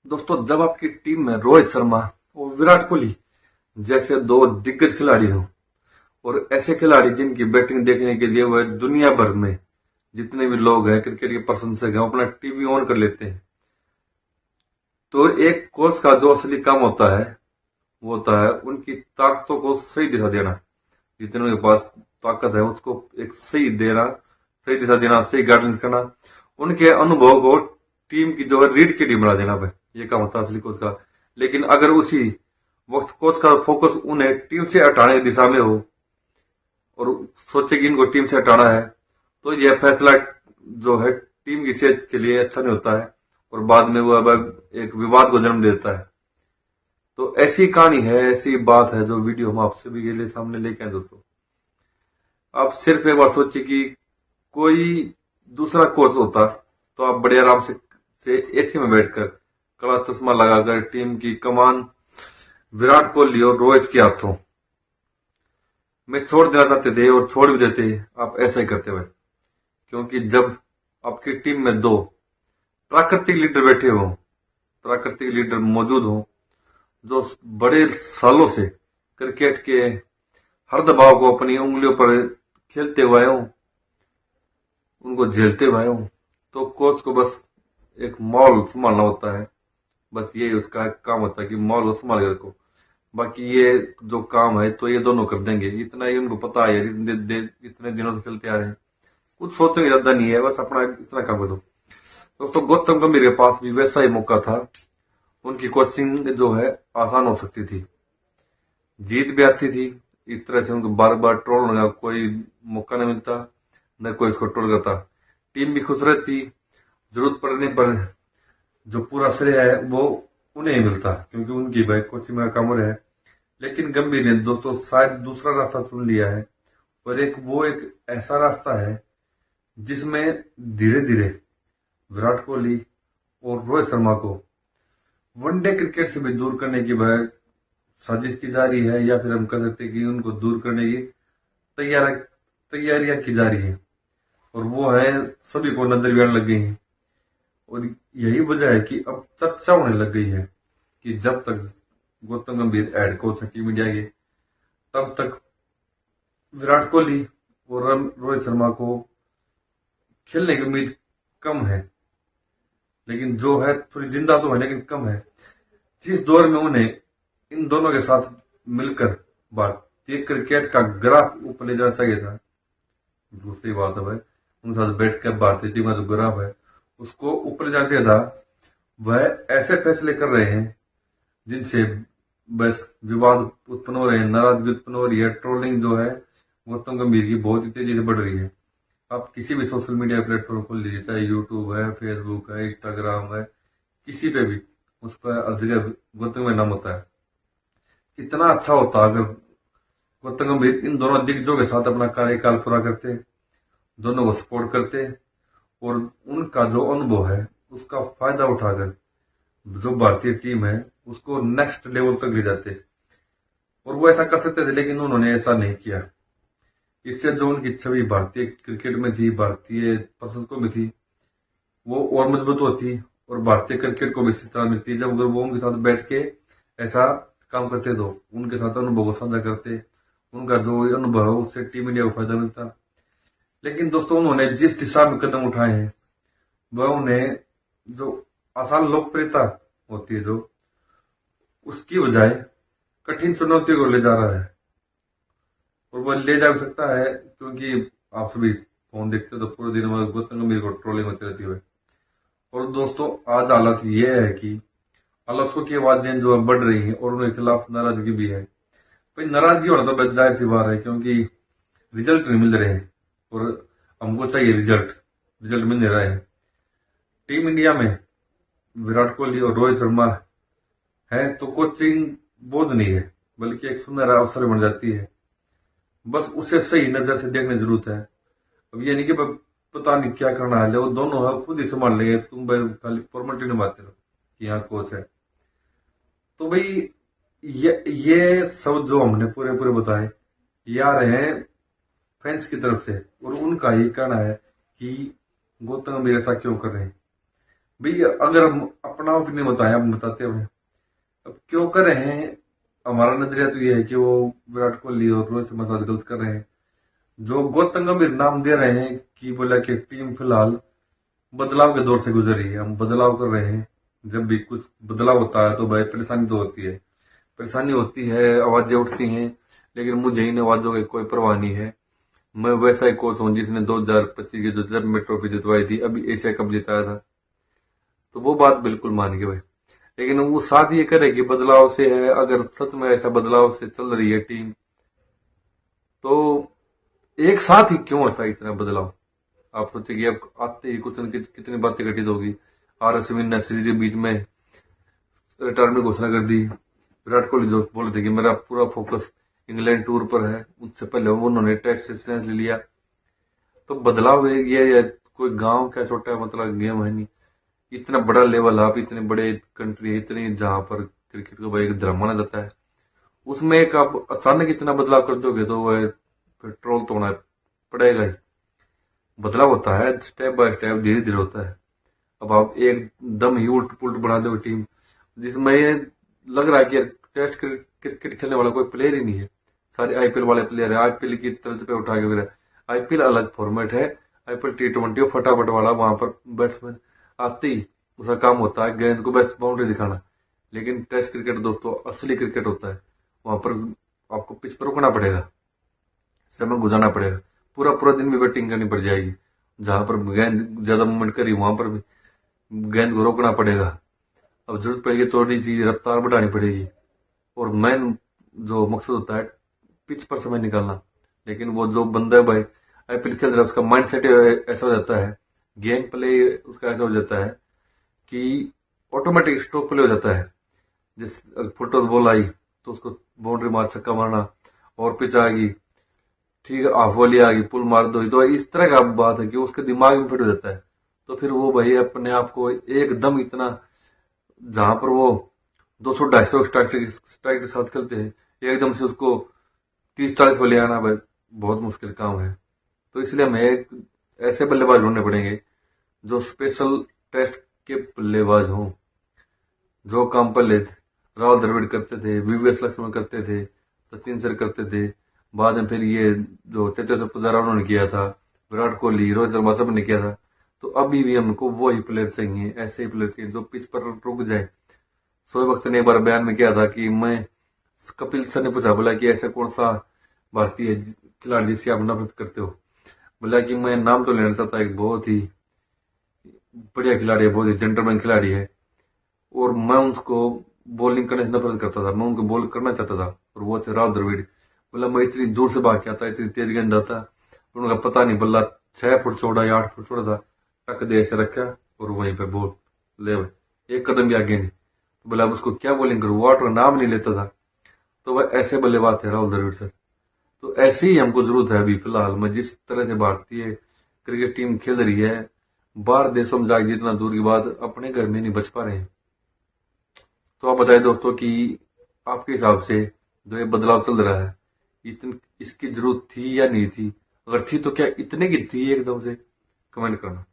दोस्तों, जब आपकी टीम में रोहित शर्मा और विराट कोहली जैसे दो दिग्गज खिलाड़ी हो और ऐसे खिलाड़ी जिनकी बैटिंग देखने के लिए वह दुनिया भर में जितने भी लोग हैं क्रिकेट के प्रशंसक हैं वो अपना टीवी ऑन कर लेते हैं, तो एक कोच का जो असली काम होता है वो होता है उनकी ताकतों को सही दिशा देना। जितने उनके पास ताकत है उसको एक सही देना, सही दिशा देना, सही गाइडेंस करना, उनके अनुभव को टीम की जो है रीड की टीम बना देना भाई, ये काम होता है असली कोच का। लेकिन अगर उसी वक्त कोच का फोकस उन्हें टीम से हटाने की दिशा में हो और सोचे कि इनको टीम से हटाना है, तो यह फैसला जो है टीम की सेहत के लिए अच्छा नहीं होता है और बाद में वो अब एक विवाद को जन्म देता है। तो ऐसी कहानी है, ऐसी बात है जो वीडियो हम आप सभी के लिए सामने लेके आए। दोस्तों, आप सिर्फ एक बार सोचिए कि कोई दूसरा कोच होता तो आप बड़े आराम से एसी में बैठकर कड़ा चश्मा लगाकर टीम की कमान विराट कोहली और रोहित के हाथों में छोड़ देना चाहते थे और छोड़ भी देते। आप ऐसा ही करते भाई, क्योंकि जब आपकी टीम में दो प्राकृतिक लीडर बैठे हों, प्राकृतिक लीडर मौजूद हों जो बड़े सालों से क्रिकेट के हर दबाव को अपनी उंगलियों पर खेलते हुए हों, उनको झेलते हुए हों, तो कोच को बस एक माहौल संभालना होता है। बस यही उसका काम होता है कि माहौल को संभाल के रखो, बाकी ये जो काम है तो ये दोनों कर देंगे, इतना ही उनको पता है। इतने दिनों से खेलते आ रहे हैं, कुछ सोचने ज्यादा नहीं है, बस अपना इतना काम कर दो। दोस्तों, गौतम गंभीर के पास भी वैसा ही मौका था, उनकी कोचिंग जो है आसान हो सकती थी, जीत भी आती थी। इस तरह से उनको बार बार ट्रोल होने का कोई मौका नहीं मिलता, न कोई इसको ट्रोल करता। टीम भी खुश रहती, जरूरत पड़ने पर जो पूरा श्रेय है वो उन्हें ही मिलता, क्योंकि उनकी भाई कोचिंग में काम हो रहा है। लेकिन गंभीर ने दोस्तों शायद दूसरा रास्ता चुन लिया है, और एक ऐसा रास्ता है जिसमें धीरे धीरे विराट कोहली और रोहित शर्मा को वनडे क्रिकेट से भी दूर करने की वह साजिश की जा रही है, या फिर हम कह सकते हैं कि उनको दूर करने की तैयारियां की जा रही है, और वो है सभी को नजर भी आने लग गई है। और यही वजह है कि अब चर्चा होने लग गई है कि जब तक गौतम गंभीर हेड कोच है टीम इंडिया के, तब तक विराट कोहली और रोहित शर्मा को खेलने की उम्मीद कम है। लेकिन जो है थोड़ी जिंदा तो है लेकिन कम है। जिस दौर में उन्हें इन दोनों के साथ मिलकर भारतीय क्रिकेट का ग्राफ ऊपर ले जाना चाहिए था, दूसरी बात है भाई, उनके साथ बैठकर भारतीय टीम का जो ग्राफ है उसको ऊपर ले जाना चाहिए था। वह ऐसे फैसले कर रहे हैं जिनसे बस विवाद उत्पन्न हो रहे हैं, नाराजगी उत्पन्न हो रही है, ट्रोलिंग जो है गौतम गंभीर की बहुत ही तेजी से बढ़ रही है। आप किसी भी सोशल मीडिया प्लेटफॉर्म खोल लीजिए, चाहे यूट्यूब है, फेसबुक है, इंस्टाग्राम है, किसी पे भी उस पर हर जगह गौतम गंभीर नाम होता है। कितना अच्छा होता अगर गौतम गंभीर इन दोनों दिग्गजों के साथ अपना कार्यकाल पूरा करते, दोनों को सपोर्ट करते और उनका जो अनुभव है उसका फायदा उठाकर जो भारतीय टीम है उसको नेक्स्ट लेवल तक ले जाते, और वो ऐसा कर सकते थे। लेकिन उन्होंने ऐसा नहीं किया। इससे जो उनकी छवि भारतीय क्रिकेट में थी, भारतीय प्रशंसकों में थी, वो और मजबूत होती और भारतीय क्रिकेट को भी इसी तरह मिलती जब अगर वो उनके साथ बैठ के ऐसा काम करते, तो उनके साथ अनुभव को साझा करते, उनका जो अनुभव है उससे टीम इंडिया को फायदा मिलता। लेकिन दोस्तों, उन्होंने जिस दिशा में कदम उठाए हैं वह उन्हें जो आसान लोकप्रियता होती है जो उसकी बजाय कठिन चुनौतियों को ले जा रहा है, और वह ले जा सकता है क्योंकि आप सभी फोन देखते हो तो पूरे दिन वह गौतम गंभीर को ट्रोलिंग होती रहती है। और दोस्तों, आज हालत यह है कि आलोचकों की आवाजें जो है बढ़ रही हैं और उनके खिलाफ नाराजगी भी है। भाई, नाराजगी होना तो जाहिर सी बात है, क्योंकि रिजल्ट नहीं मिल रहे हैं और हमको चाहिए रिजल्ट मिल नहीं रहा है। टीम इंडिया में विराट कोहली और रोहित शर्मा है तो कोचिंग बोझ नहीं है, बल्कि एक सुनहरा अवसर बन जाती है। बस उसे सही नजर से देखने की जरूरत है। अब ये नहीं कि पता नहीं क्या करना है, वो दोनों है खुद ही संभाल लेंगे, तुम भाई खाली फॉर्मेलिटी निभाते रहो कि यहाँ कोच है। तो भाई ये सब जो हमने पूरे पूरे बताए ये आ रहे हैं फैंस की तरफ से, और उनका ही कहना है कि गौतम गंभीर ऐसा क्यों कर रहे हैं। भाई अगर हम अपना ओपिनियन बताएं, हम बताते हुए अब क्यों कर रहे हैं, हमारा नजरिया तो ये है कि वो विराट कोहली और रोहित शर्मा साथ गलत कर रहे हैं। जो गौतम गंभीर नाम दे रहे हैं कि बोला कि टीम फिलहाल बदलाव के दौर से गुजर रही है, हम बदलाव कर रहे हैं। जब भी कुछ बदलाव होता है तो भाई परेशानी तो होती है, परेशानी होती है, आवाजें उठती हैं, लेकिन मुझे इन आवाजों की कोई परवाह नहीं है। मैं वैसा ही कोच हूँ जिसने 2025 की जो जब में ट्रॉफी जितवाई थी, अभी एशिया कप जिताया था, तो वो बात बिल्कुल मान के भाई। लेकिन वो साथ ये करे कि बदलाव से है, अगर सच में ऐसा बदलाव से चल रही है टीम, तो एक साथ ही क्यों होता है इतना बदलाव। आप सोचिए कि अब आते ही कुछ न कुछ कितनी बातें घटित होगी। आर अश्विन ने सीरीज के बीच में रिटायरमेंट घोषणा कर दी। विराट कोहली जो बोले थे कि मेरा पूरा फोकस इंग्लैंड टूर पर है, उससे पहले उन्होंने टेस्ट से ले लिया। तो बदलाव ये कोई गांव का छोटा मतलब गेम है नहीं, इतना बड़ा लेवल, आप इतने बड़े कंट्री, इतनी जहां पर क्रिकेट को भाई एक धर्म माना जाता है, उसमें एक आप अचानक इतना बदलाव कर दोगे तो वह पेट्रोल तो होना पड़ेगा ही। बदलाव होता है स्टेप बाय स्टेप, धीरे धीरे होता है। अब आप एकदम ही उल्ट पुल्ट बना दोगे टीम, जिसमें ये लग रहा है कि टेस्ट क्रिकेट खेलने वाला कोई प्लेयर ही नहीं है, सारे आईपीएल वाले प्लेयर है। आईपीएल की तर्ज पे उठा के वगैरह, आईपीएल अलग फॉर्मेट है, आईपीएल T20 फटाफट वाला, वहां पर बैट्समैन आते ही उसका काम होता है गेंद को बस बाउंड्री दिखाना। लेकिन टेस्ट क्रिकेट दोस्तों असली क्रिकेट होता है, वहां पर आपको पिच पर रुकना पड़ेगा, समय गुजारना पड़ेगा, पूरा पूरा दिन भी बैटिंग करनी पड़ जाएगी। जहां पर गेंद ज्यादा मूवमेंट करी वहां पर भी गेंद को रोकना पड़ेगा। अब जरूरत पड़ेगी थोड़ी सी रफ्तार बढ़ानी पड़ेगी, और मेन जो मकसद होता है पिच पर समय निकालना। लेकिन वो जो बंदा है भाई आईपीएल खेल रहा है, उसका माइंड सेट ऐसा हो जाता है, गेम प्ले उसका ऐसा हो जाता है कि ऑटोमेटिक स्ट्रोक प्ले हो जाता है। जिस फुटबॉल बॉल आई तो उसको बाउंड्री मार, छक्का मारना, और पिच आ गई, ठीक है, हाफ वॉली आ गई, पुल मार दो, तो इस तरह का बात है कि उसके दिमाग में फिट हो जाता है। तो फिर वो भाई अपने आप को एकदम इतना, जहां पर वो 200-250 स्ट्राइक के साथ खेलते हैं, एकदम से उसको 30-40 पर ले आना भाई बहुत मुश्किल काम है। तो इसलिए हमें ऐसे बल्लेबाज ढूंढने पड़ेंगे जो स्पेशल टेस्ट के बल्लेबाज हों, जो काम पहले राहुल द्रविड़ करते थे, वीवीएस लक्ष्मण करते थे, सचिन सर करते थे, बाद में फिर ये जो चेतेश्वर पुजारा उन्होंने किया था, विराट कोहली, रोहित शर्मा सब ने किया था। तो अभी भी हमको वही प्लेयर चाहिए, ऐसे ही प्लेयर चाहिए जो पिच पर रुक जाए। शोएब अख्तर ने एक बार बयान में किया था कि मैं, कपिल सर ने पूछा, बोला कि ऐसा कौन सा भारतीय खिलाड़ी जिससे आप नफरत करते हो। बोला कि मैं नाम तो लेना चाहता, एक बहुत ही बढ़िया खिलाड़ी है, बहुत ही जेंटलमैन खिलाड़ी है, और मैं उसको बॉलिंग करने से नफरत करता था, मैं उनको बॉल करना चाहता था, और वो थे राहुल द्रविड़। बोला मैं इतनी दूर से भाग के आता, इतनी तेज गेंद आता, उनका पता नहीं बल्ला 6 फुट चौड़ा या 8 फुट चौड़ा था, टक दे ऐसे रखा और वहीं पे बॉल ले भाई, एक कदम भी आगे नहीं। तो बोला उसको क्या बॉलिंग करूँ, वो नाम नहीं लेता था। तो वह ऐसे बल्लेबाज थे राहुल द्रविड़ सर। तो ऐसी ही हमको जरूरत है अभी फिलहाल में, जिस तरह से भारतीय क्रिकेट टीम खेल रही है, बाहर देशों में जाकर जितना दूर की बात, अपने घर में नहीं बच पा रहे हैं। तो आप बताएं दोस्तों कि आपके हिसाब से जो ये बदलाव चल रहा है, इसकी जरूरत थी या नहीं थी? अगर थी तो क्या इतने की थी एकदम से? कमेंट करना।